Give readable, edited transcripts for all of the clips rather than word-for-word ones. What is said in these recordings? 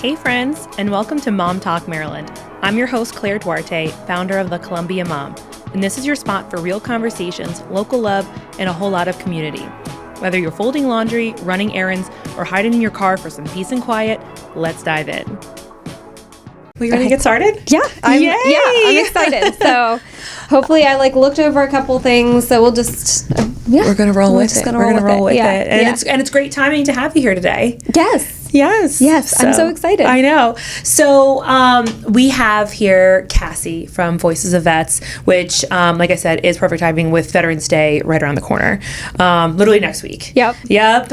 Hey friends, and welcome to Mom Talk Maryland. I'm your host, Claire Duarte, founder of the Columbia Mom, and this is your spot for real conversations, local love, and a whole lot of community. Whether you're folding laundry, running errands, or hiding in your car for some peace and quiet, let's dive in. We ready to get started? Yeah, I'm excited. So hopefully I looked over a couple things, so we'll just we're gonna roll with it. We're gonna roll with it. And it's great timing to have you here today. Yes. So, I'm so excited. I know. So we have here Kassie from Voices of Vets, which, like I said, is perfect timing with Veterans Day right around the corner, literally next week. Yep.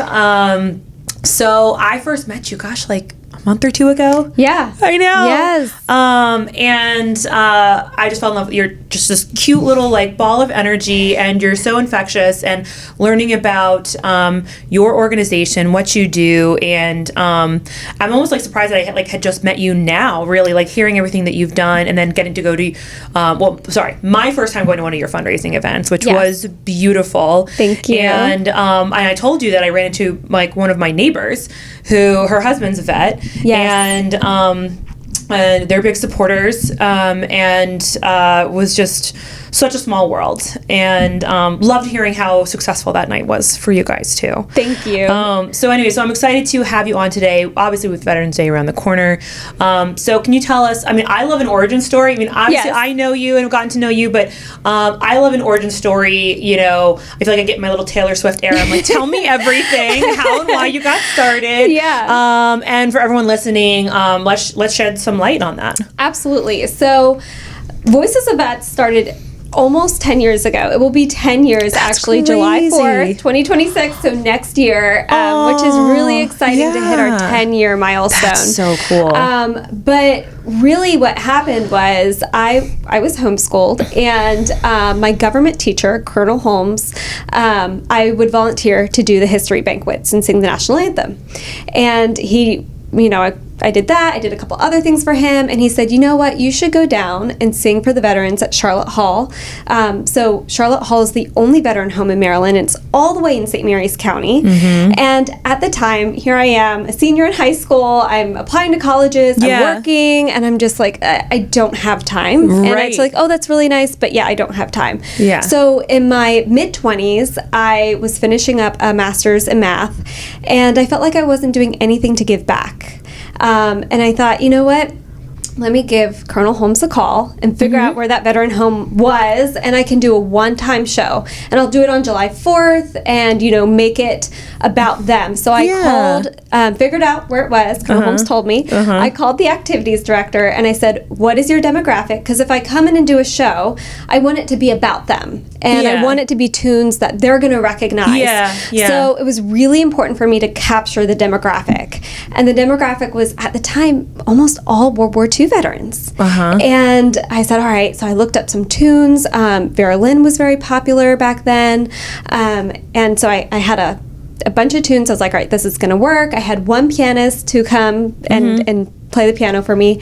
So I first met you, like a month or two ago. Yeah. I know. Yes. And I just fell in love with you're just this cute little ball of energy, and you're so infectious, and learning about your organization, what you do, and I'm almost surprised that I had just met you now, really, hearing everything that you've done, and then getting to go to my first time going to one of your fundraising events, which was beautiful. Thank you. And I told you that I ran into one of my neighbors who her husband's a vet. Yes. And they're big supporters, and was just such a small world, and loved hearing how successful that night was for you guys too. Thank you. So I'm excited to have you on today, obviously with Veterans Day around the corner. So can you tell us, I love an origin story. Obviously I know you and have gotten to know you, but I love an origin story. I feel like I get my little Taylor Swift era. I'm tell me everything, how and why you got started. Yeah. And for everyone listening, let's shed some light on that. Absolutely. So Voices of Vets started almost 10 years ago. It will be 10 years. That's actually crazy. July 4th, 2026, so next year, which is really exciting to hit our 10-year milestone. That's so cool. But really what happened was I was homeschooled, and my government teacher, Colonel Holmes, I would volunteer to do the history banquets and sing the national anthem. And he, I did that. I did a couple other things for him, and he said, you know what, you should go down and sing for the veterans at Charlotte Hall. So Charlotte Hall is the only veteran home in Maryland. It's all the way in St. Mary's County. Mm-hmm. And at the time, here I am, a senior in high school. I'm applying to colleges. I'm working, and I'm just I don't have time. Right. And it's oh, that's really nice, but I don't have time. Yeah. So in my mid-20s, I was finishing up a master's in math, and I felt like I wasn't doing anything to give back. And I thought, you know what? Let me give Colonel Holmes a call and figure out where that veteran home was, and I can do a one-time show. And I'll do it on July 4th and, make it about them. So I called, figured out where it was. Colonel Holmes told me. I called the activities director, and I said, what is your demographic? Because if I come in and do a show, I want it to be about them. And I want it to be tunes that they're going to recognize. So it was really important for me to capture the demographic. And the demographic was, at the time, almost all World War II veterans. And I said, all right. So I looked up some tunes. Vera Lynn was very popular back then. And so I had a bunch of tunes. I was like, all right, this is going to work. I had one pianist to come and play the piano for me.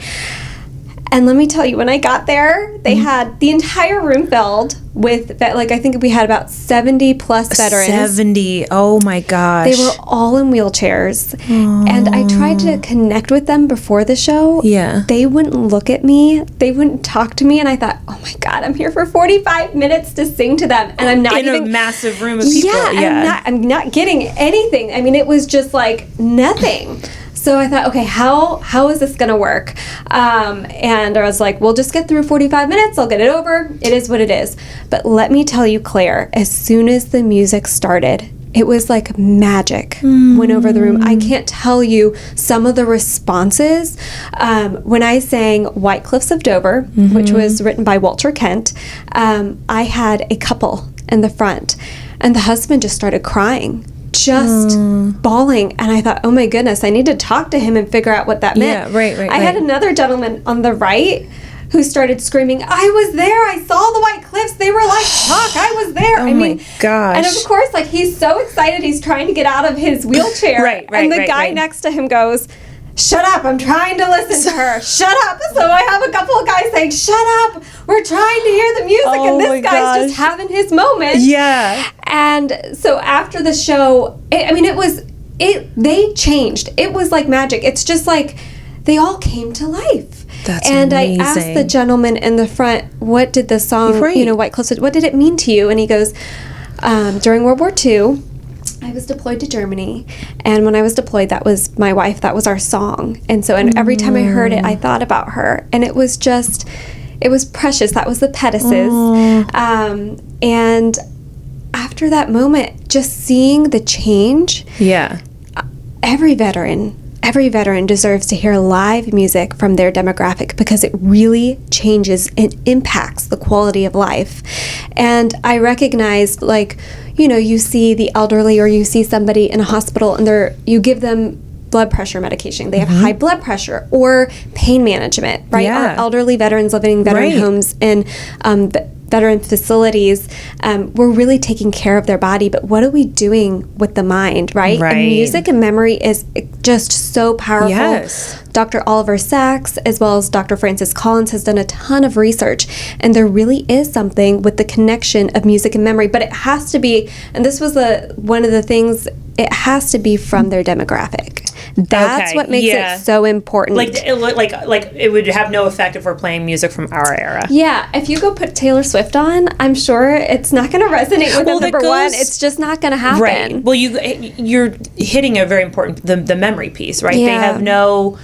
And let me tell you, when I got there, they had the entire room filled with, I think we had about 70 plus veterans. 70. Oh my gosh. They were all in wheelchairs. Aww. And I tried to connect with them before the show. Yeah. They wouldn't look at me. They wouldn't talk to me. And I thought, oh my God, I'm here for 45 minutes to sing to them. And I'm not in a massive room of people. I'm not getting anything. It was just nothing. So I thought, okay, how is this going to work? And I was like, we'll just get through 45 minutes. I'll get it over. It is what it is. But let me tell you, Claire, as soon as the music started, it was like magic went over the room. I can't tell you some of the responses. When I sang White Cliffs of Dover, which was written by Walter Kent, I had a couple in the front, and the husband just started crying. Just bawling, and I thought, oh my goodness, I need to talk to him and figure out what that meant. Yeah, right. I had another gentleman on the right who started screaming, I was there, I saw the White Cliffs, they were like chalk, I was there. Oh my gosh. And of course, he's so excited, he's trying to get out of his wheelchair. And the guy next to him goes, shut up, I'm trying to listen to her. Shut up. So I have a couple of guys saying, shut up, we're trying to hear the music. And this guy's just having his moment. Yeah. And so after the show, they changed. It was like magic. It's just they all came to life. That's and amazing. I asked the gentleman in the front, what did the song, Right. White Clothes, what did it mean to you? And he goes, during World War II, I was deployed to Germany, and when I was deployed, that was my wife, that was our song. And so, and every time I heard it, I thought about her, and it was precious. That was the Pettises. And after that moment, just seeing the change, every veteran deserves to hear live music from their demographic, because it really changes and impacts the quality of life. And I recognize, like, you see the elderly, or you see somebody in a hospital, and you give them blood pressure medication. They have high blood pressure or pain management, right? Yeah. Our elderly veterans living in veteran homes and veteran facilities, we're really taking care of their body, but what are we doing with the mind, right? And music and memory is just so powerful. Yes. Dr. Oliver Sacks, as well as Dr. Francis Collins, has done a ton of research, and there really is something with the connection of music and memory, but it has to be, and this was one of the things, it has to be from their demographic. That's what makes it so important. Like it would have no effect if we're playing music from our era. Yeah, if you go put Taylor Swift on, I'm sure it's not going to resonate with them. Number one, it's just not going to happen. Right. Well, you're hitting a very important the memory piece, right? Yeah. They have no.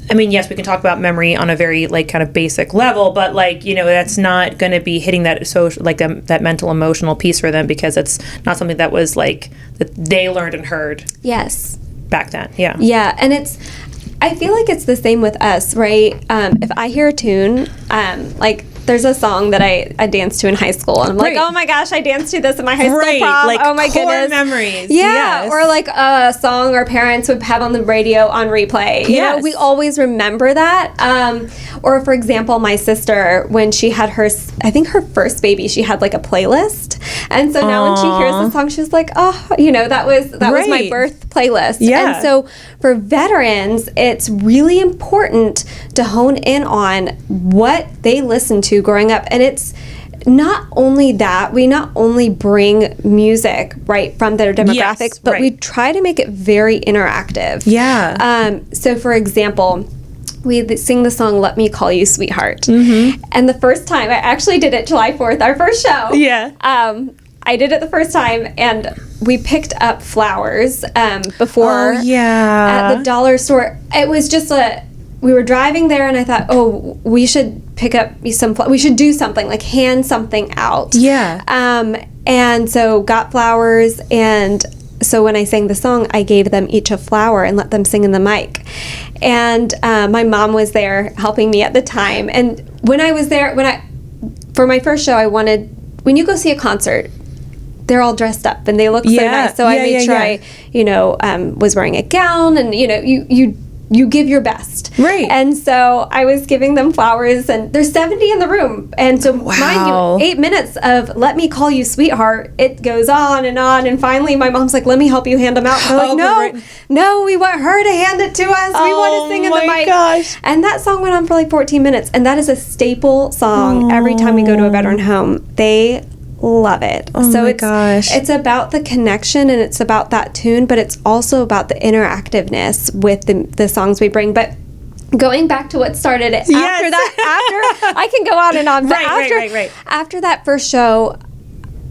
I mean, yes, we can talk about memory on a very kind of basic level, but that's not going to be hitting that social, that mental emotional piece for them, because it's not something that was that they learned and heard. Yes. Back then, yeah. Yeah, and I feel like it's the same with us, right? If I hear a tune, there's a song that I danced to in high school, and I'm like, oh my gosh, I danced to this in my high school prom. Oh my goodness. Memories. Yeah, yes. Or a song our parents would have on the radio on replay. You know, we always remember that. Or for example, my sister, when she had her first baby, she had a playlist. And so now when she hears the song, she's like, oh, that was my birth playlist. Yeah. And so for veterans, it's really important to hone in on what they listen to growing up. And it's not only that, we not only bring music right from their demographic, but we try to make it very interactive. Yeah. So for example, we sing the song "Let Me Call You Sweetheart," mm-hmm. and the first time I actually did it July 4th, our first show. Yeah. I did it the first time, and we picked up flowers before at the dollar store. It was just we were driving there, and I thought, oh, we should pick up we should do something, hand something out. Yeah. And so got flowers, and so when I sang the song, I gave them each a flower and let them sing in the mic. And my mom was there helping me at the time. And when I was there, for my first show, when you go see a concert, they're all dressed up and they look so nice. So I made sure I, was wearing a gown, and you give your best. Right. And so I was giving them flowers, and there's 70 in the room. And so mind you, 8 minutes of "Let Me Call You Sweetheart," it goes on. And finally my mom's like, "Let me help you hand them out." And I'm like, no, we want her to hand it to us. We want to sing in the mic. Oh my gosh. And that song went on for 14 minutes. And that is a staple song every time we go to a veteran home. They love it. It's about the connection, and it's about that tune, but it's also about the interactiveness with the songs we bring. But going back to what started it, after I can go on and on. But after that first show,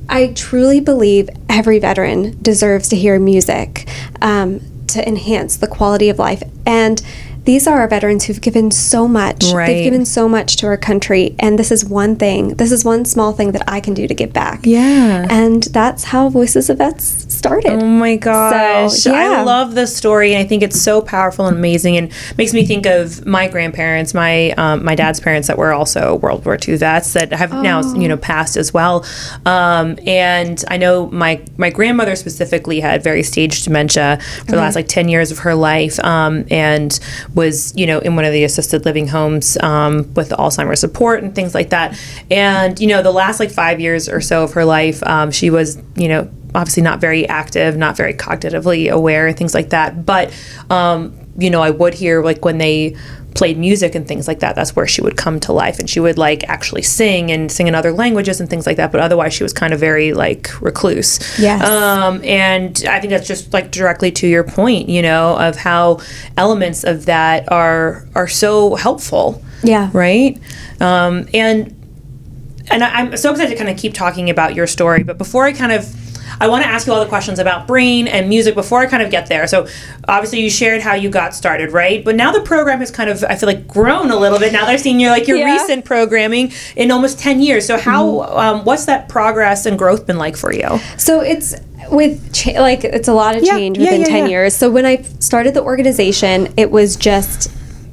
I truly believe every veteran deserves to hear music to enhance the quality of life. And these are our veterans who've given so much. Right. They've given so much to our country. And this is one small thing that I can do to give back. Yeah. And that's how Voices of Vets started. Oh my gosh. So, I love this story, and I think it's so powerful and amazing, and makes me think of my grandparents, my dad's parents that were also World War II vets that have now, passed as well. And I know my grandmother specifically had very staged dementia for the last 10 years of her life, and was, in one of the assisted living homes with the Alzheimer's support and things like that. And, the last 5 years or so of her life, she was, obviously not very active, not very cognitively aware, things like that. But I would hear like when they played music and things like that, that's where she would come to life, and she would like actually sing in other languages and things like that. But otherwise she was kind of very like recluse. Yes. And I think that's just like directly to your point, of how elements of that are so helpful. Yeah. Right. And I'm so excited to kind of keep talking about your story, but before I want to ask you all the questions about brain and music before I kind of get there. So obviously you shared how you got started, right? But now the program has kind of, I feel like, grown a little bit. Now they're seeing your recent programming in almost 10 years. So how, what's that progress and growth been like for you? So it's it's a lot of change within 10 years. So when I started the organization, it was just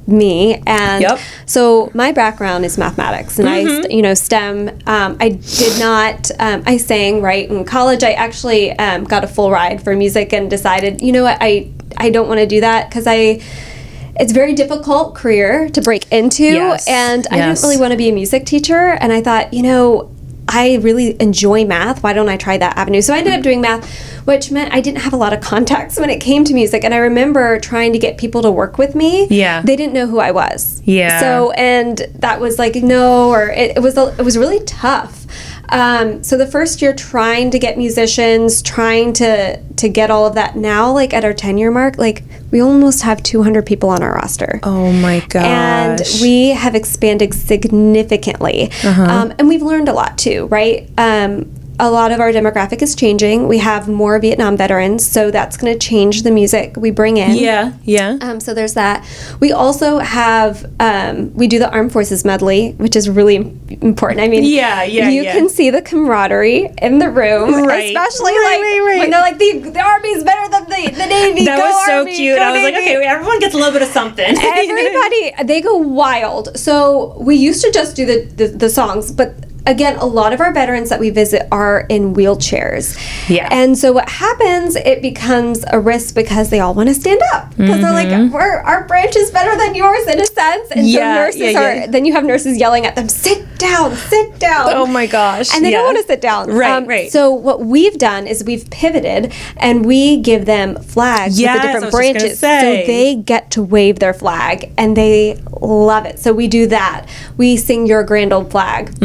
me, and so my background is mathematics, and I STEM. I did not I sang right in college. I actually got a full ride for music and decided, what, I don't want to do that because it's a very difficult career to break into, and I didn't really want to be a music teacher, and I thought, I really enjoy math. Why don't I try that avenue? So I ended up doing math, which meant I didn't have a lot of contacts when it came to music. And I remember trying to get people to work with me. Yeah. They didn't know who I was. Yeah. So, and that was like, no, or it was really tough. So the first year trying to get musicians, trying to get all of that. Now, like at our 10-year mark, like we almost have 200 people on our roster. Oh my gosh. And we have expanded significantly. And we've learned a lot too, right? A lot of our demographic is changing. We have more Vietnam veterans, so that's going to change the music we bring in. Yeah. So there's that. We also have, we do the Armed Forces medley, which is really important. I mean, you can see the camaraderie in the room, especially when they're like, the Army's better than the Navy. That was so cute. I was like, okay, everyone gets a little bit of something. Everybody, they go wild. So we used to just do the songs, but again, a lot of our veterans that we visit are in wheelchairs. Yeah. And so what happens, it becomes a risk because they all want to stand up. Because they're like, our branch is better than yours in a sense. And so nurses then you have nurses yelling at them, sit down, sit down. Oh my gosh. And they don't want to sit down. Right. So what we've done is we've pivoted and we give them flags with the different branches. So they get to wave their flag and they love it. So we do that. We sing Your Grand Old Flag.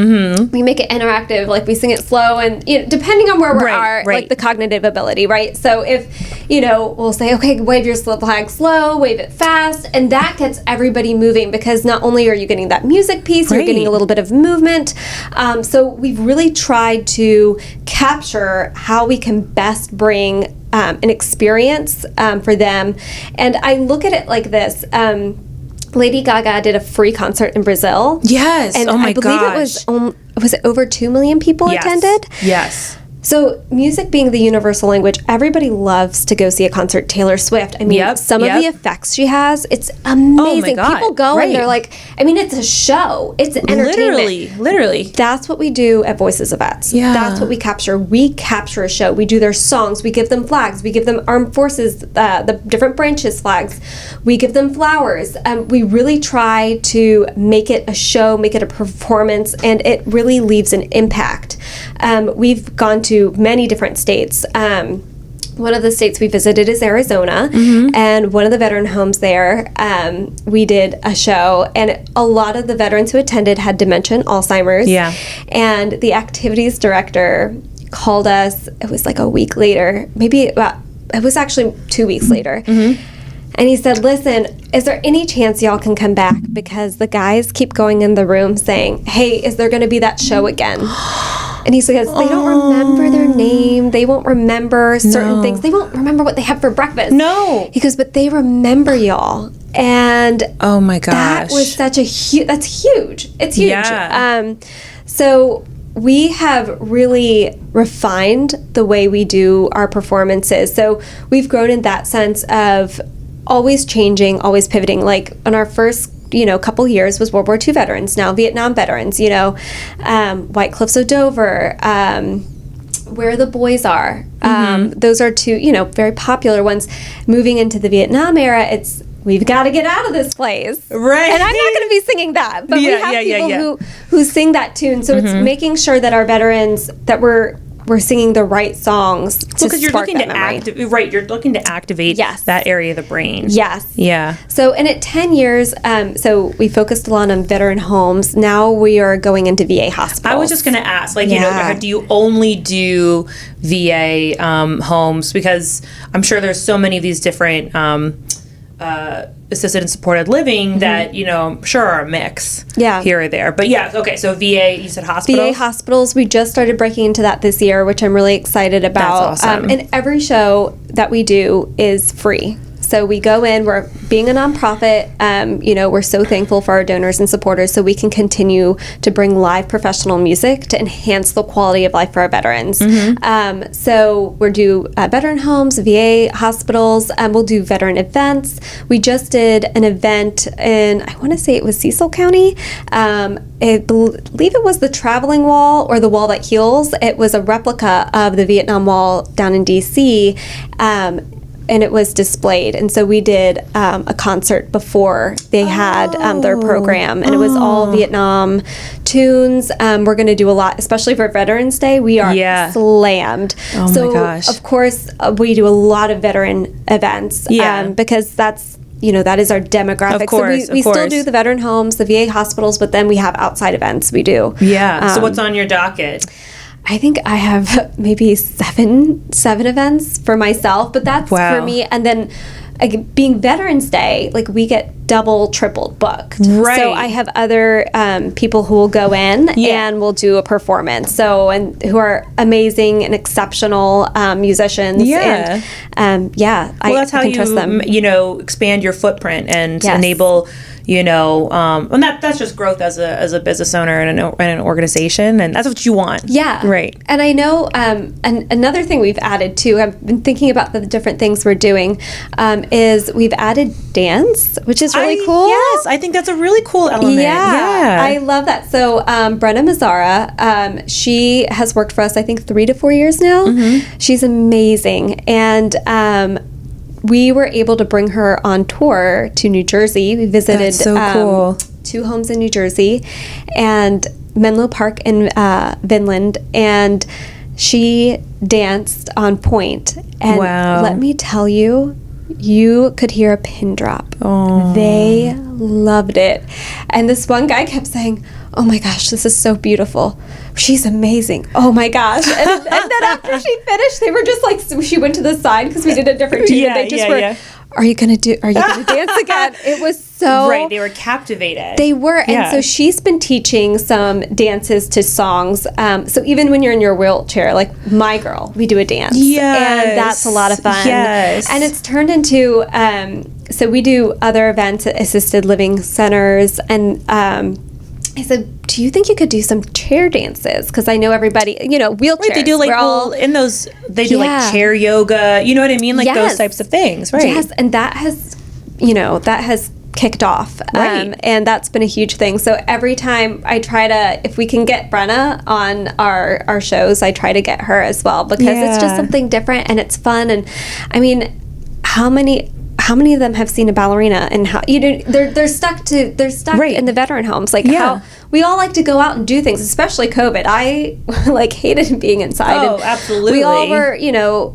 We make it interactive, like we sing it slow and depending on where we are, like the cognitive ability, right? So if, we'll say, okay, wave your flag slow, wave it fast, and that gets everybody moving because not only are you getting that music piece, you're getting a little bit of movement. So we've really tried to capture how we can best bring an experience for them. And I look at it like this. Lady Gaga did a free concert in Brazil. Yes. And oh my I believe it was over 2 million people attended? Yes. So music being the universal language, everybody loves to go see a concert. Taylor Swift. I mean, some of the effects she has, it's amazing. Oh my God. People go and they're like, I mean, it's a show. It's entertainment. Literally. That's what we do at Voices of Vets. Yeah. That's what we capture. We capture a show. We do their songs. We give them flags. We give them Armed Forces, the different branches flags. We give them flowers. We really try to make it a show, make it a performance, and it really leaves an impact. We've gone to many different states. One of the states we visited is Arizona, and one of the veteran homes there, we did a show, and a lot of the veterans who attended had dementia and Alzheimer's. Yeah. And the activities director called us, it was like a week later, it was actually 2 weeks later. And he said, listen, is there any chance y'all can come back? Because the guys keep going in the room saying, hey, is there going to be that show again? And he says, they don't remember their name. They won't remember certain things. They won't remember what they had for breakfast. No. He goes, but they remember y'all. And oh my gosh. That was such that's huge. It's huge. Yeah. So we have really refined the way we do our performances. So we've grown in that sense of always changing, always pivoting. Like on our first couple years was World War II veterans, now Vietnam veterans, White Cliffs of Dover, Where the Boys Are. Those are two, very popular ones. Moving into the Vietnam era, it's we've got to get out of this place. Right. And I'm not going to be singing that, but we have people who sing that tune. So it's making sure that our veterans, that we're we're singing the right songs to Because you're spark looking to that memory. you're looking to activate Yes. that area of the brain. Yes. Yeah. So, and at 10 years, so we focused a lot on veteran homes. Now we are going into VA hospitals. I was just going to ask, like, Yeah. you know, do you only do VA homes? Because I'm sure there's so many of these different assisted and supported living that, you know, I'm sure are a mix here or there. But yeah, okay, so VA, you said hospitals? VA hospitals, we just started breaking into that this year, which I'm really excited about. That's awesome. And every show that we do is free. So we go in, we're being a nonprofit, you know, we're so thankful for our donors and supporters so we can continue to bring live professional music to enhance the quality of life for our veterans. So we'll do veteran homes, VA hospitals, we'll do veteran events. We just did an event in, I want to say it was Cecil County. I believe it was the traveling wall or the wall that heals. It was a replica of the Vietnam Wall down in DC. And it was displayed. And so we did a concert before they had their program. And it was all Vietnam tunes. We're going to do a lot, especially for Veterans Day. We are slammed. Oh so, my gosh. of course, we do a lot of veteran events because that's, you know, that is our demographic. Of course, so we still do the veteran homes, the VA hospitals, but then we have outside events we do. Yeah. So what's on your docket? I think I have maybe seven events for myself, but that's for me. And then being Veterans Day, like we get double, triple booked. Right. So I have other people who will go in and will do a performance. So, and who are amazing and exceptional musicians. Yeah. And well, that's how I can trust them. you know, expand your footprint and enable, you know, and that's just growth as a business owner and an organization, and that's what you want. Yeah. Right. And I know, and another thing we've added too, I've been thinking about the different things we're doing, is we've added dance, which is really cool. Yes, I think that's a really cool element. Yeah. I love that. So Brenna Mazzara, she has worked for us, I think 3 to 4 years now. She's amazing. And we were able to bring her on tour to New Jersey. We visited cool. 2 homes in New Jersey and Menlo Park in Vinland, and she danced on Pointe. And let me tell you, you could hear a pin drop. Oh. They loved it. And this one guy kept saying, "Oh my gosh, this is so beautiful. She's amazing. Oh my gosh." And then after she finished, they were just like, so she went to the side because we did a different tune. And they just were, are you gonna dance again? It was so right. They were captivated. They were. And so she's been teaching some dances to songs. So even when you're in your wheelchair, like My Girl, we do a dance. Yes. And that's a lot of fun. Yes. And it's turned into, so we do other events at assisted living centers. And I said, do you think you could do some chair dances? Because I know everybody, you know, wheelchairs. Right, they do like, in those, they do like chair yoga, you know what I mean? Like those types of things, right? Yes, and that has, you know, that has kicked off. Right. And that's been a huge thing. So every time I try to, if we can get Brenna on our shows, I try to get her as well, because it's just something different and it's fun. And I mean, how many of them have seen a ballerina, and how, you know, they're stuck in the veteran homes, like how we all like to go out and do things, especially COVID. I like hated being inside. Oh, absolutely. We all were, you know,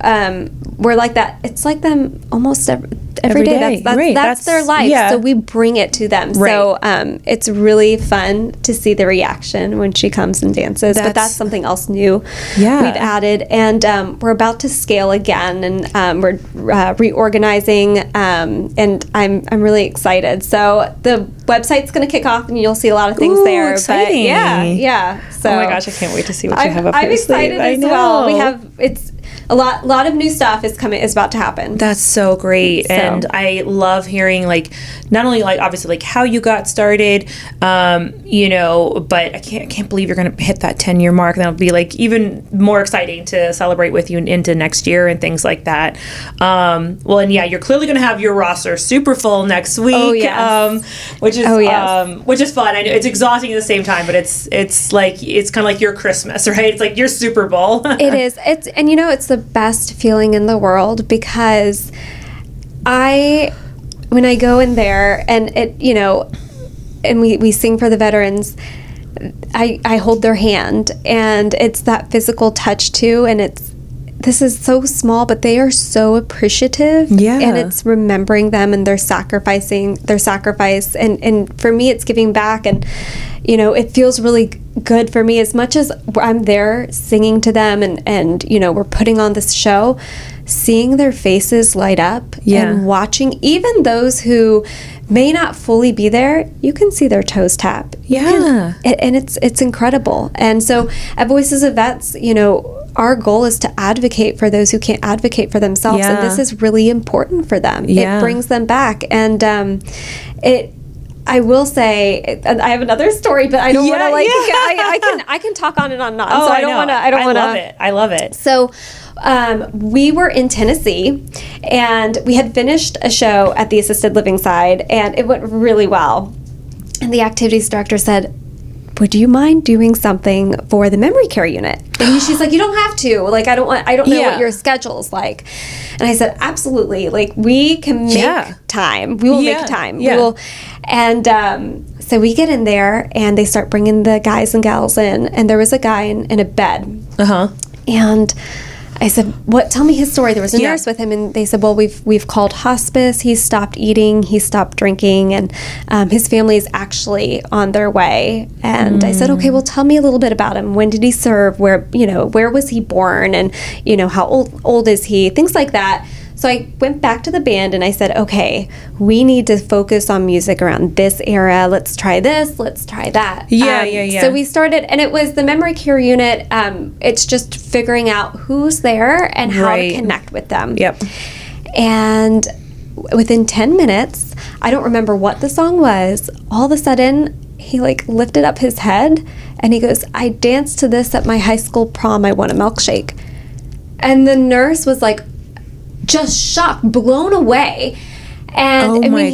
we're like that. It's like them almost every day. That's their life. So we bring it to them. Right. So it's really fun to see the reaction when she comes and dances. But that's something else new we've added. And we're about to scale again, and we're reorganizing. And I'm really excited. So the website's going to kick off, and you'll see a lot of things there. Exciting. But yeah. So oh my gosh, I can't wait to see what you have up your I'm excited sleeve. as well. We have a lot of new stuff is about to happen. That's so great. So. And I love hearing, like, not only like obviously like how you got started, you know, but I can't believe you're going to hit that 10-year mark. That'll be like even more exciting to celebrate with you into next year and things like that. Well, and yeah, you're clearly going to have your roster super full next week. Oh, yes. Which is fun. I know it's exhausting at the same time, but it's like, it's kind of like your Christmas, right? It's like your Super Bowl. It is. And you know, it's the best feeling in the world, because when I go in there and it, you know, and we sing for the veterans, I hold their hand, and it's that physical touch too, and this is so small, but they are so appreciative. Yeah. And it's remembering them and their sacrifice. And for me, it's giving back. And, it feels really good for me, as much as I'm there singing to them and we're putting on this show, seeing their faces light up and watching even those who may not fully be there, you can see their toes tap. Yeah. And it's incredible. And so at Voices of Vets, our goal is to advocate for those who can't advocate for themselves. Yeah. And this is really important for them. Yeah. It brings them back. And I will say, I have another story, but I don't want to I can talk on and on and on. Oh, so I don't want to. I love it. So we were in Tennessee, and we had finished a show at the assisted living side, and it went really well. And the activities director said, would you mind doing something for the memory care unit? And she's like, you don't have to. Like, I don't know what your schedule's like. And I said, absolutely. Like, we can make time. We will make time. Yeah. We will. And so we get in there, and they start bringing the guys and gals in. And there was a guy in a bed. Uh-huh. And I said, tell me his story. There was a nurse with him, and they said, well, we've called hospice. He's stopped eating. He stopped drinking, and his family is actually on their way. And I said, okay, well, tell me a little bit about him. When did he serve? Where was he born? And, how old is he? Things like that. So I went back to the band and I said, okay, we need to focus on music around this era. Let's try this. Let's try that. Yeah. So we started, and it was the memory care unit. It's just figuring out who's there and how to connect with them. Yep. And within 10 minutes, I don't remember what the song was. All of a sudden, he lifted up his head and he goes, I danced to this at my high school prom. I won a milkshake. And the nurse was like, just shocked, blown away. And he's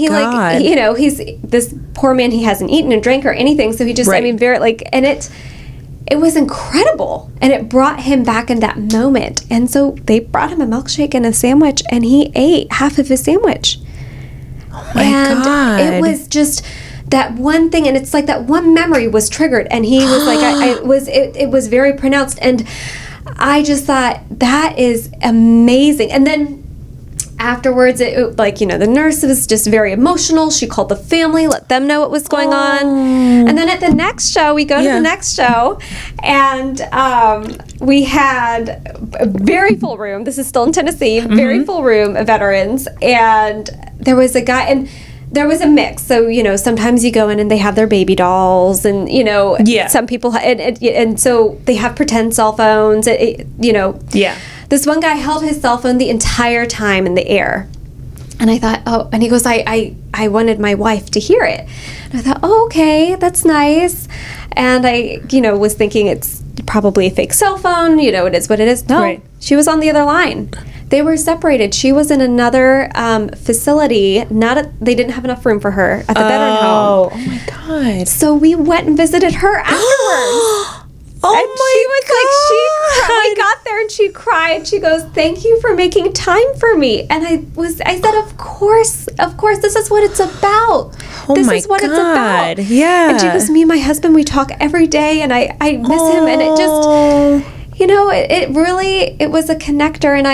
this poor man, he hasn't eaten and drank or anything, so he just and it was incredible, and it brought him back in that moment. And so they brought him a milkshake and a sandwich, and he ate half of his sandwich. Oh my God. It was just that one thing, and it's like that one memory was triggered, and he was like, it was very pronounced. And I just thought, that is amazing. And then afterwards, the nurse was just very emotional. She called the family, let them know what was going on. And then at the next show, we go to the next show, and we had a very full room. This is still in Tennessee, very full room of veterans. And there was a guy, and there was a mix. So, sometimes you go in and they have their baby dolls, and, some people, and so they have pretend cell phones, This one guy held his cell phone the entire time in the air. And I thought, and he goes, I wanted my wife to hear it. And I thought, okay, that's nice. And I, was thinking it's probably a fake cell phone, it is what it is. No, she was on the other line. They were separated. She was in another facility. They didn't have enough room for her at the veteran home. Oh my God. So we went and visited her afterwards. We got there and she cried. She goes, thank you for making time for me. And I said, of course, this is what it's about. This is what it's about. Yeah. And she goes, me and my husband, we talk every day, and I miss him. And it just, it was a connector, and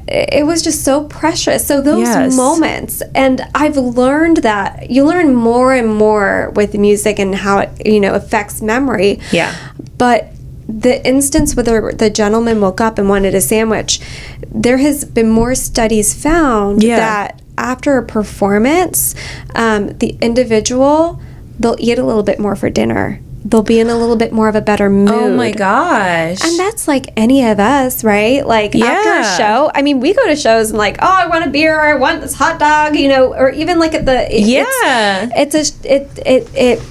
it was just so precious. So those moments, and I've learned that you learn more and more with music and how it, affects memory. Yeah. But the instance where the gentleman woke up and wanted a sandwich, there has been more studies found that after a performance, the individual, they'll eat a little bit more for dinner. They'll be in a little bit more of a better mood. Oh my gosh. And that's like any of us, right? Like after a show, I mean, we go to shows and like, oh, I want a beer, or I want this hot dog, or even like at the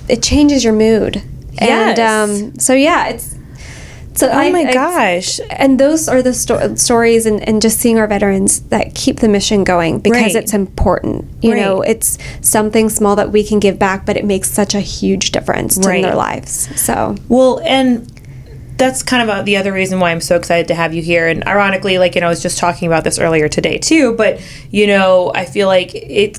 it changes your mood. Yes. And it's so oh my gosh. And those are the stories and just seeing our veterans that keep the mission going, because it's important. You know, it's something small that we can give back, but it makes such a huge difference in their lives. So well, and that's kind of the other reason why I'm so excited to have you here. And ironically, like, I was just talking about this earlier today too, but, I feel like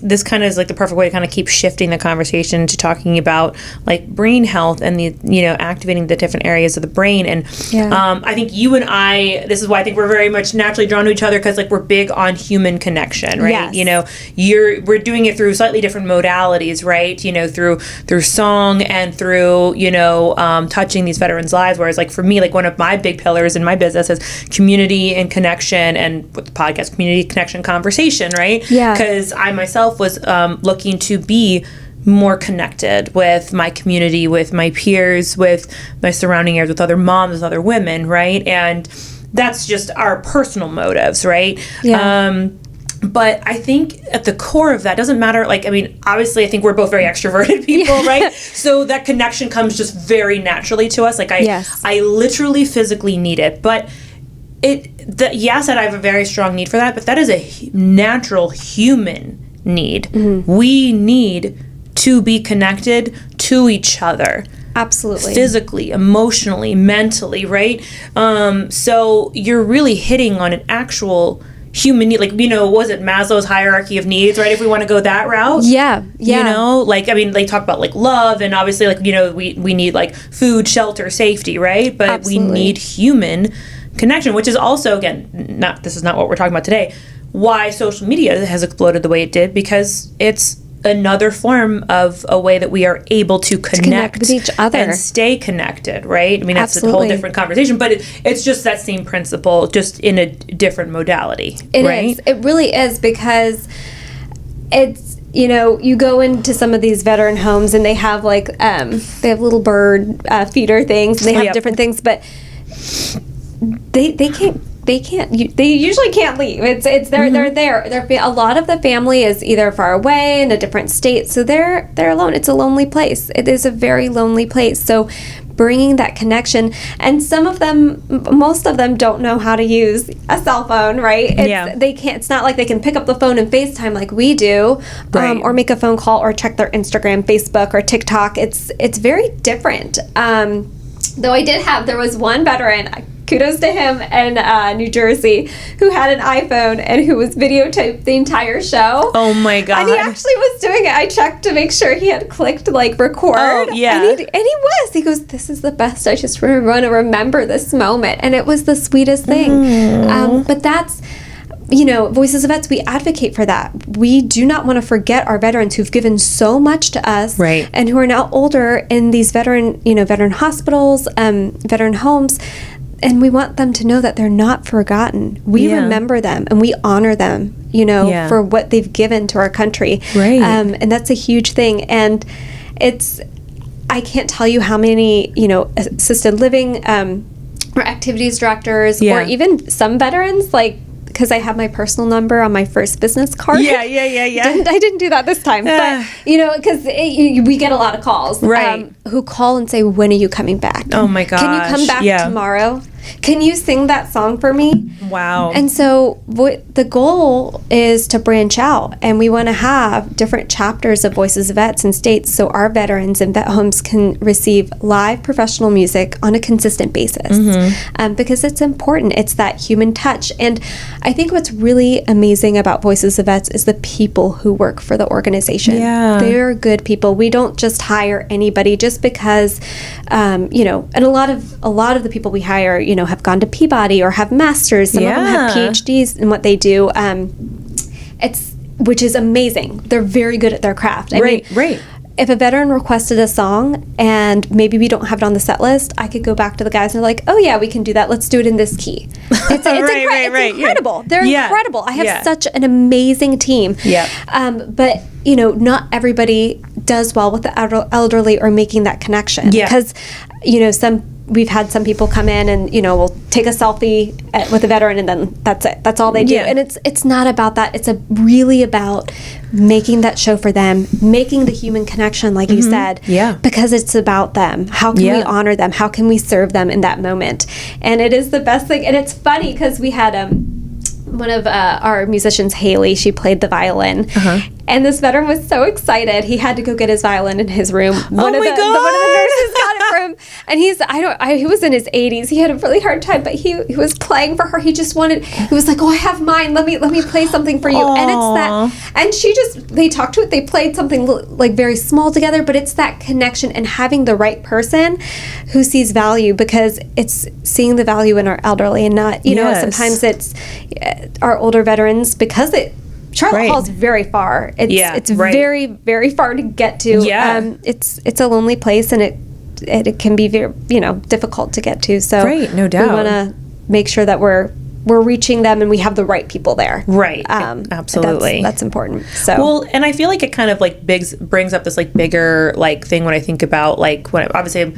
this kind of is like the perfect way to kind of keep shifting the conversation to talking about like brain health and the, activating the different areas of the brain. And I think you and this is why I think we're very much naturally drawn to each other, because like we're big on human connection, right? Yes. We're doing it through slightly different modalities, right? Through song and through, touching these veterans' lives. Whereas like for me, like one of my big pillars in my business is community and connection, and with the podcast, community, connection, conversation, right? Yeah. Because I myself was looking to be more connected with my community, with my peers, with my surrounding areas, with other moms, with other women, right? And that's just our personal motives, right? Yeah. But I think at the core of that, doesn't matter, like, I mean, obviously I think we're both very extroverted people, right? So that connection comes just very naturally to us. Like I literally physically need it. But yes, that I have a very strong need for that, but that is a natural human need. Mm-hmm. We need to be connected to each other. Absolutely. Physically, emotionally, mentally, right? So you're really hitting on an actual human need, like, was it Maslow's hierarchy of needs, right? If we want to go that route. Yeah. Like, I mean, they talk about like love, and obviously like, we need like food, shelter, safety, right? But Absolutely. We need human connection, which is also, again, this is not what we're talking about today, why social media has exploded the way it did, because it's another form of a way that we are able to connect with each other and stay connected, right? I mean, that's Absolutely. a whole different conversation, but it's just that same principle, just in a different modality. It right? is. It really is, because it's, you go into some of these veteran homes and they have like, they have little bird feeder things, and they have different things, but they usually can't leave. It's they're there. A lot of the family is either far away in a different state, so they're alone. It's a lonely place. It is a very lonely place. So bringing that connection, and most of them don't know how to use a cell phone, right? They can't. It's not like they can pick up the phone and FaceTime like we do, right. Or make a phone call or check their Instagram, Facebook, or TikTok. It's very different. Though there was one veteran, kudos to him, in New Jersey, who had an iPhone and who was videotaped the entire show. Oh my God. And he actually was doing it. I checked to make sure he had clicked like record. Oh, yeah. And he was. He goes, "This is the best. I just want to remember this moment." And it was the sweetest thing. But that's, Voices of Vets, we advocate for that. We do not want to forget our veterans who've given so much to us, right, and who are now older in these veteran hospitals, veteran homes. And we want them to know that they're not forgotten. We remember them and we honor them, for what they've given to our country. Right. And that's a huge thing. And I can't tell you how many, assisted living or activities directors, or even some veterans, like, because I have my personal number on my first business card. Yeah. I didn't do that this time. But, because we get a lot of calls. Right. Who call and say, "When are you coming back? Oh, my gosh. Can you come back tomorrow? Can you sing that song for me?" Wow. And so the goal is to branch out, and we want to have different chapters of Voices of Vets in states, so our veterans and vet homes can receive live professional music on a consistent basis. Because it's important. It's that human touch. And I think what's really amazing about Voices of Vets is the people who work for the organization. Yeah. They're good people. We don't just hire anybody just because, and a lot of the people we hire, have gone to Peabody or have masters. Some of them have PhDs in what they do. Which is amazing. They're very good at their craft. I mean, if a veteran requested a song and maybe we don't have it on the set list, I could go back to the guys and they're like, "Oh yeah, we can do that. Let's do it in this key." It's incredible. They're incredible. I have such an amazing team. But not everybody does well with the elderly or making that connection. Because we've had some people come in and we'll take a selfie with a veteran and then that's it. That's all they do. And it's not about that. It's really about making that show for them, making the human connection, like you said. Because it's about them. How can we honor them? How can we serve them in that moment? And it is the best thing. And it's funny because we had one of our musicians, Haley, she played the violin. And this veteran was so excited. He had to go get his violin in his room. One of the nurses got it for him, and he was in his 80s. He had a really hard time, but he was playing for her. He was like, oh, I have mine. Let me play something for you. Aww. And it's that, and they talked to it. They played something like very small together, but it's that connection and having the right person who sees value, because it's seeing the value in our elderly and not, you know, sometimes it's our older veterans, because Charlotte Hall is very far. It's very, very far to get to. Yeah. It's a lonely place, and it can be very, you know, difficult to get to. So no doubt. we want to make sure that we're reaching them and we have the right people there. Right. Absolutely. That's important. So well, and I feel like it kind of like brings up this like bigger like thing when I think about like when obviously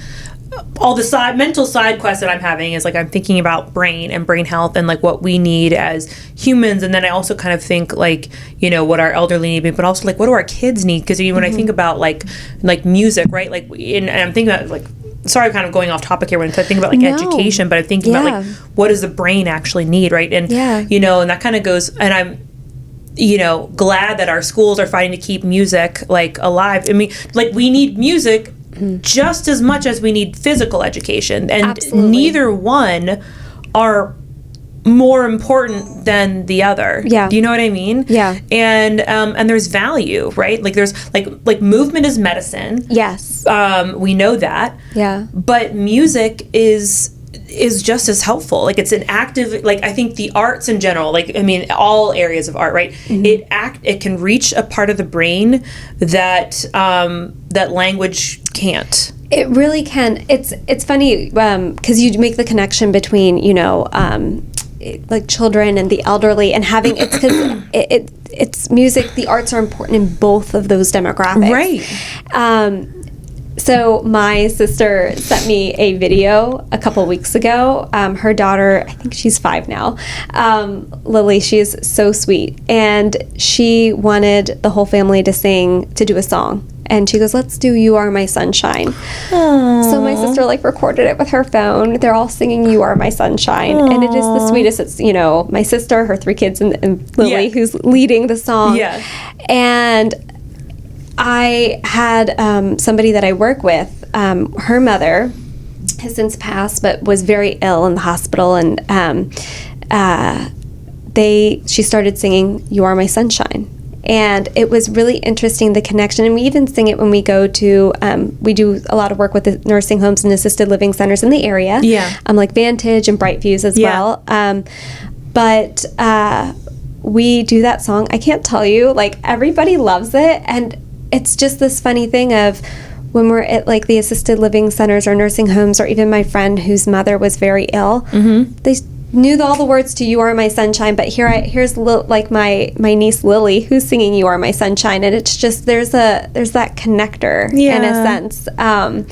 all the mental side quests that I'm having is like I'm thinking about brain and brain health and like what we need as humans, and then I also kind of think like, you know, what our elderly need, but also like what do our kids need, because when I think about like music, right, like and I'm thinking about like, sorry, I'm kind of going off topic here when I think about like education, but I'm thinking about like what does the brain actually need, right? And you know, and that kind of goes, and I'm, you know, glad that our schools are fighting to keep music like alive. I mean, like we need music just as much as we need physical education, and neither one are more important than the other. Yeah. Do you know what I mean? Yeah. And there's value, right? Like there's like movement is medicine. Yes. We know that. Yeah. But music is just as helpful. Like it's an active, like I think the arts in general, like I mean all areas of art, right? It can reach a part of the brain that that language can't. It really can. It's funny because you make the connection between, you know, like children and the elderly, and having it's because it's music. The arts are important in both of those demographics, right? So my sister sent me a video a couple weeks ago. Her daughter, I think she's 5 now, Lily, she is so sweet. And she wanted the whole family to do a song. And she goes, let's do You Are My Sunshine. Aww. So my sister like recorded it with her phone. They're all singing You Are My Sunshine. Aww. And it is the sweetest. It's, you know, my sister, her 3 kids, and Lily, who's leading the song. Yeah. And I had somebody that I work with, her mother has since passed, but was very ill in the hospital, and she started singing You Are My Sunshine. And it was really interesting, the connection. And we even sing it when we go to, we do a lot of work with the nursing homes and assisted living centers in the area. Yeah. Like Vantage and Bright Views as well. But we do that song. I can't tell you, like everybody loves it. And it's just this funny thing of when we're at like the assisted living centers or nursing homes, or even my friend whose mother was very ill, they knew all the words to You Are My Sunshine, but here's like my niece Lily who's singing You Are My Sunshine, and it's just there's that connector in a sense, and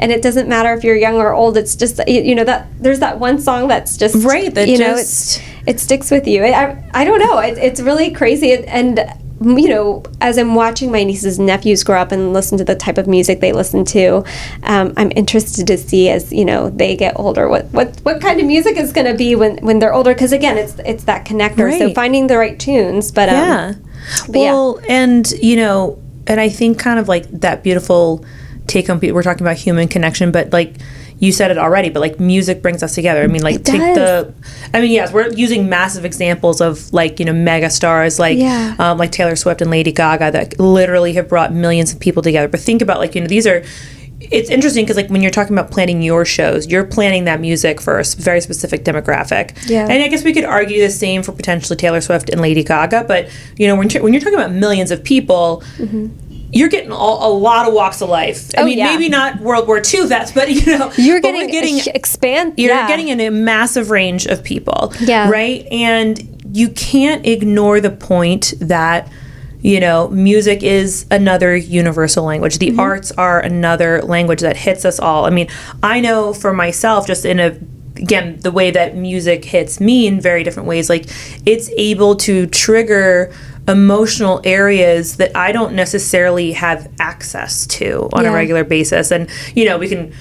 it doesn't matter if you're young or old. It's just, you know, that there's that one song that's just right that you know it sticks with you. I don't know, it's really crazy. And you know, as I'm watching my nieces and nephews grow up and listen to the type of music they listen to, I'm interested to see, as you know, they get older, what kind of music is going to be when they're older. Because again, it's that connector. Right. So finding the right tunes. But and you know, and I think kind of like that beautiful take on we're talking about human connection, but like you said it already, but like music brings us together. I mean, like yes, we're using massive examples of like, you know, mega stars like Taylor Swift and Lady Gaga that literally have brought millions of people together. But think about like, you know, it's interesting because like when you're talking about planning your shows, you're planning that music for a very specific demographic. Yeah. And I guess we could argue the same for potentially Taylor Swift and Lady Gaga, but you know, when you're talking about millions of people, you're getting a lot of walks of life. I mean, maybe not World War II vets, but you know, you're getting You're getting in a massive range of people, right? And you can't ignore the point that, you know, music is another universal language. The arts are another language that hits us all. I mean, I know for myself, just again, the way that music hits me in very different ways, like it's able to trigger emotional areas that I don't necessarily have access to on a regular basis. And, you know, we can,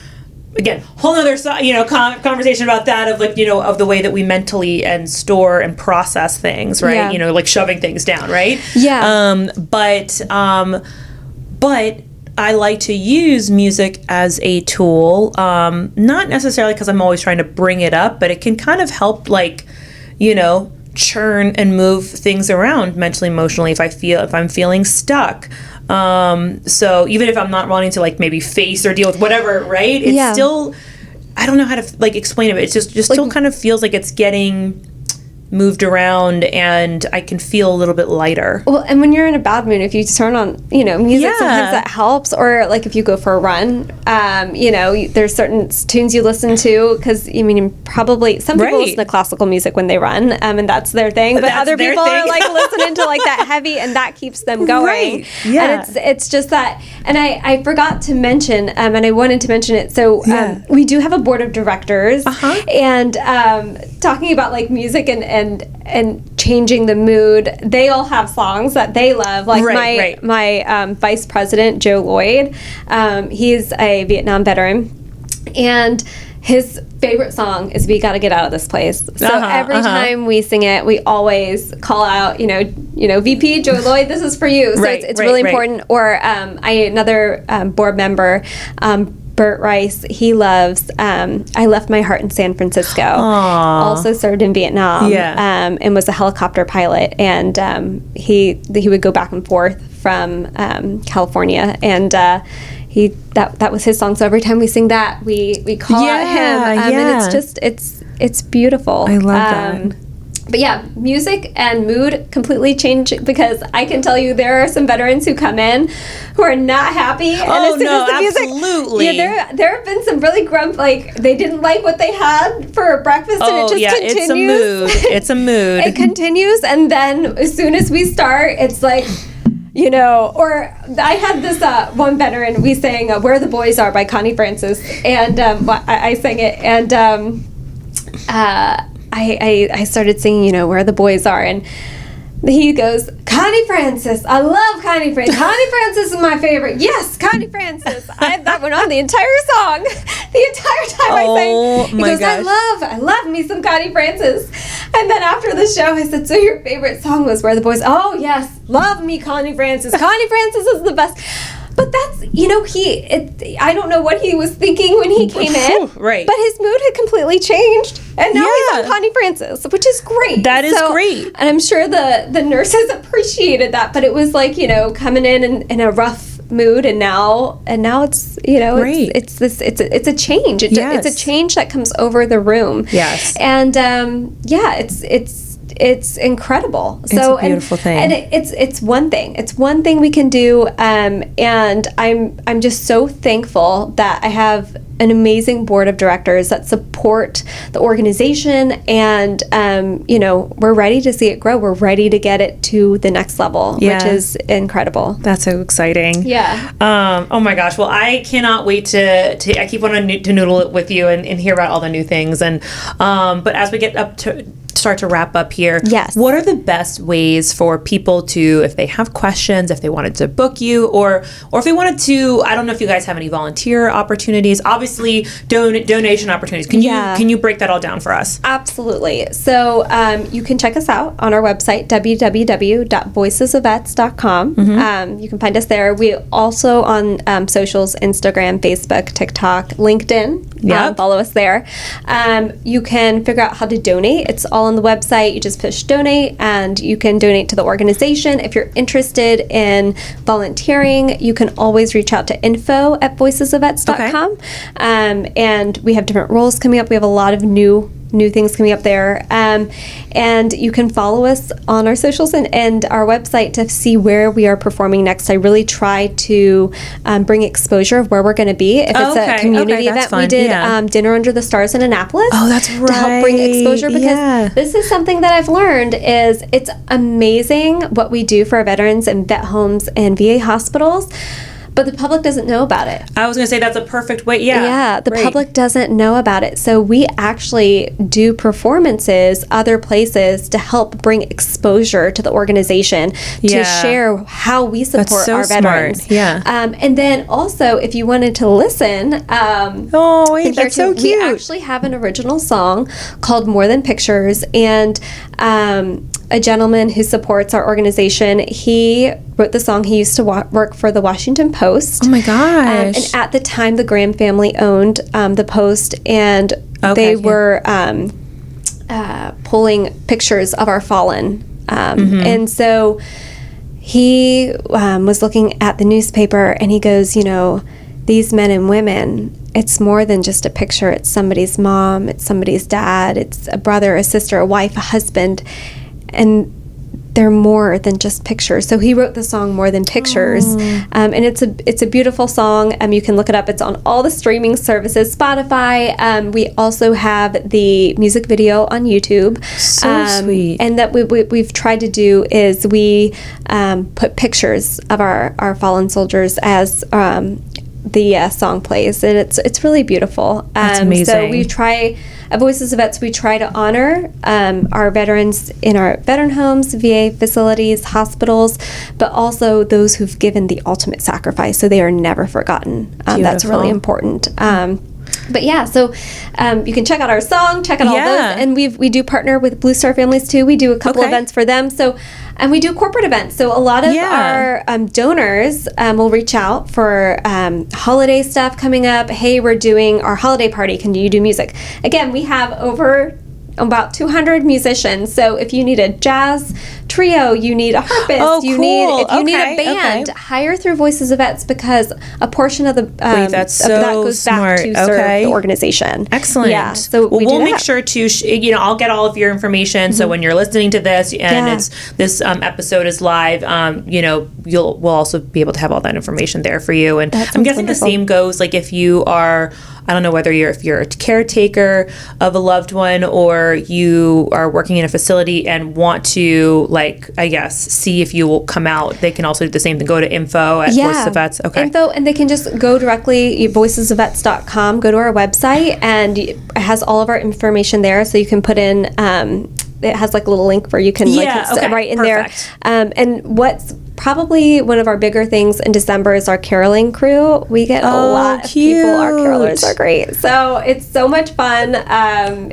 again, whole other, you know, conversation about that of like, you know, of the way that we mentally and store and process things, right? Yeah. You know, like shoving things down, right? Yeah. But I like to use music as a tool, not necessarily because I'm always trying to bring it up, but it can kind of help, like, churn and move things around mentally, emotionally if I'm feeling stuck. So even if I'm not wanting to, like, maybe face or deal with whatever, right? It's still, I don't know how to, like, explain it, but it's just like, still kind of feels like it's getting moved around, and I can feel a little bit lighter. Well, and when you're in a bad mood, if you turn on, music, sometimes that helps. Or like if you go for a run, there's certain tunes you listen to, because probably some people listen to classical music when they run, and that's their thing. But other people are like listening to like that heavy, and that keeps them going. Right. Yeah. And it's just that. And I forgot to mention, and I wanted to mention it. So we do have a board of directors, and talking about like music and changing the mood, they all have songs that they love. Like my vice president, Joe Lloyd, he's a Vietnam veteran, and his favorite song is "We Gotta Get Out of This Place." So every time we sing it, we always call out, VP Joe Lloyd, this is for you. So it's really important. Or another board member, Bert Rice, he loves I Left My Heart in San Francisco. Aww. Also served in Vietnam, and was a helicopter pilot. And he would go back and forth from California, and that was his song. So every time we sing that, we call out him, and it's beautiful. I love that. But yeah, music and mood completely change, because I can tell you there are some veterans who come in who are not happy. And as soon as the music, absolutely. There have been some really like they didn't like what they had for breakfast, and it just continues. It's a mood. It continues, and then as soon as we start, it's like, or I had this one veteran, we sang "Where the Boys Are" by Connie Francis, and I sang it, and I started singing, "Where the Boys Are," and he goes, "Connie Francis, I love Connie Francis. Connie Francis is my favorite. Yes, Connie Francis." That went on the entire song, the entire time I sang. He goes, gosh. I love me some Connie Francis. And then after the show, I said, "So your favorite song was Where the Boys?" "Oh yes, love me Connie Francis. Connie Francis is the best." But that's, I don't know what he was thinking when he came in. Right. But his mood had completely changed. And now he's on Connie Francis, which is great. That is great. And I'm sure the nurses appreciated that. But it was like, coming in a rough mood, and now it's, it's a change. It's a change that comes over the room. Yes. And it's incredible. It's a beautiful thing. And it's one thing. It's one thing we can do. And I'm just so thankful that I have an amazing board of directors that support the organization, and we're ready to see it grow. We're ready to get it to the next level, which is incredible. That's so exciting. Yeah. Oh my gosh. Well, I cannot wait to I keep wanting to noodle it with you and hear about all the new things. And but as we get up to start to wrap up here, what are the best ways for people to, if they have questions, if they wanted to book you, or if they wanted to, I don't know if you guys have any volunteer opportunities, obviously donation opportunities. Can you break that all down for us? Absolutely. So you can check us out on our website, www.voicesofvets.com. You can find us there. We also on socials, Instagram, Facebook, TikTok, LinkedIn. Follow us there. You can figure out how to donate. It's all on the website. You just push donate, and you can donate to the organization. If you're interested in volunteering, you can always reach out to info@voicesofvets.com. And we have different roles coming up. We have a lot of new things coming up there. And you can follow us on our socials and our website to see where we are performing next. I really try to bring exposure of where we're going to be. If it's a community event, we did Dinner Under the Stars in Annapolis. Oh, that's right. To help bring exposure, because this is something that I've learned is it's amazing what we do for our veterans and vet homes and VA hospitals. But the public doesn't know about it. I was going to say that's a perfect way. The public doesn't know about it. So we actually do performances other places to help bring exposure to the organization, to share how we support our veterans. And then also, if you wanted to listen, that's so cute. We actually have an original song called More Than Pictures, and a gentleman who supports our organization. He wrote the song. He used to work for the Washington Post. Oh my gosh. And at the time, the Graham family owned the Post, and they were pulling pictures of our fallen. And so he was looking at the newspaper, and he goes, these men and women, it's more than just a picture. It's somebody's mom, it's somebody's dad, it's a brother, a sister, a wife, a husband, and they're more than just pictures. So he wrote the song More Than Pictures, and it's a beautiful song. You can look it up. It's on all the streaming services, Spotify. We also have the music video on YouTube. So sweet. And that we've tried to do is we put pictures of our fallen soldiers as the song plays, and it's really beautiful. That's amazing. So we try, at Voices of Vets, we try to honor our veterans in our veteran homes, VA facilities, hospitals, but also those who've given the ultimate sacrifice, so they are never forgotten. That's really important. But yeah, so you can check out our song, check out all those, and we do partner with Blue Star Families too. We do a couple events for them. So, and we do corporate events. So a lot of our donors will reach out for holiday stuff coming up. Hey, we're doing our holiday party. Can you do music? Again, we have over about 200 musicians. So if you need a jazz trio, you need a harpist, you need a band, hire through Voices of Vets, because a portion of the that goes back to serve the organization. Excellent. Yeah. So we'll make sure to I'll get all of your information. So when you're listening to this and this episode is live, we'll also be able to have all that information there for you. And I'm guessing the same goes like if you are, I don't know whether if you're a caretaker of a loved one or you are working in a facility and want to, see if you will come out. They can also do the same thing. Go to info at Voices of Vets. Okay. Info, and they can just go directly, voicesofvets.com, go to our website, and it has all of our information there. So you can put in, it has like a little link where you can write in there. And what's probably one of our bigger things in December is our caroling crew. We get a lot of people. Our carolers are great. So it's so much fun.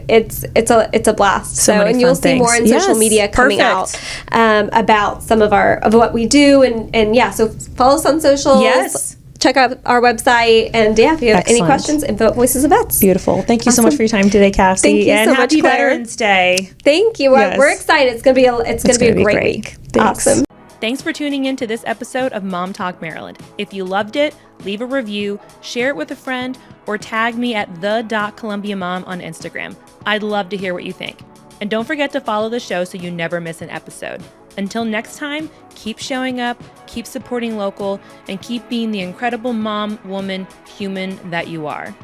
It's a blast. So and you'll see more on social media coming out about some of what we do. And so follow us on socials. Yes. Check out our website, and if you have any questions, info at Voices of Vets. Beautiful. Thank you so much for your time today, Kassie. Thank you so much, happy Claire. Veterans Day. Thank you. We're excited. It's gonna be a great week. Thanks. Awesome. Thanks for tuning in to this episode of Mom Talk Maryland. If you loved it, leave a review, share it with a friend, or tag me at the.columbiamom on Instagram. I'd love to hear what you think. And don't forget to follow the show so you never miss an episode. Until next time, keep showing up, keep supporting local, and keep being the incredible mom, woman, human that you are.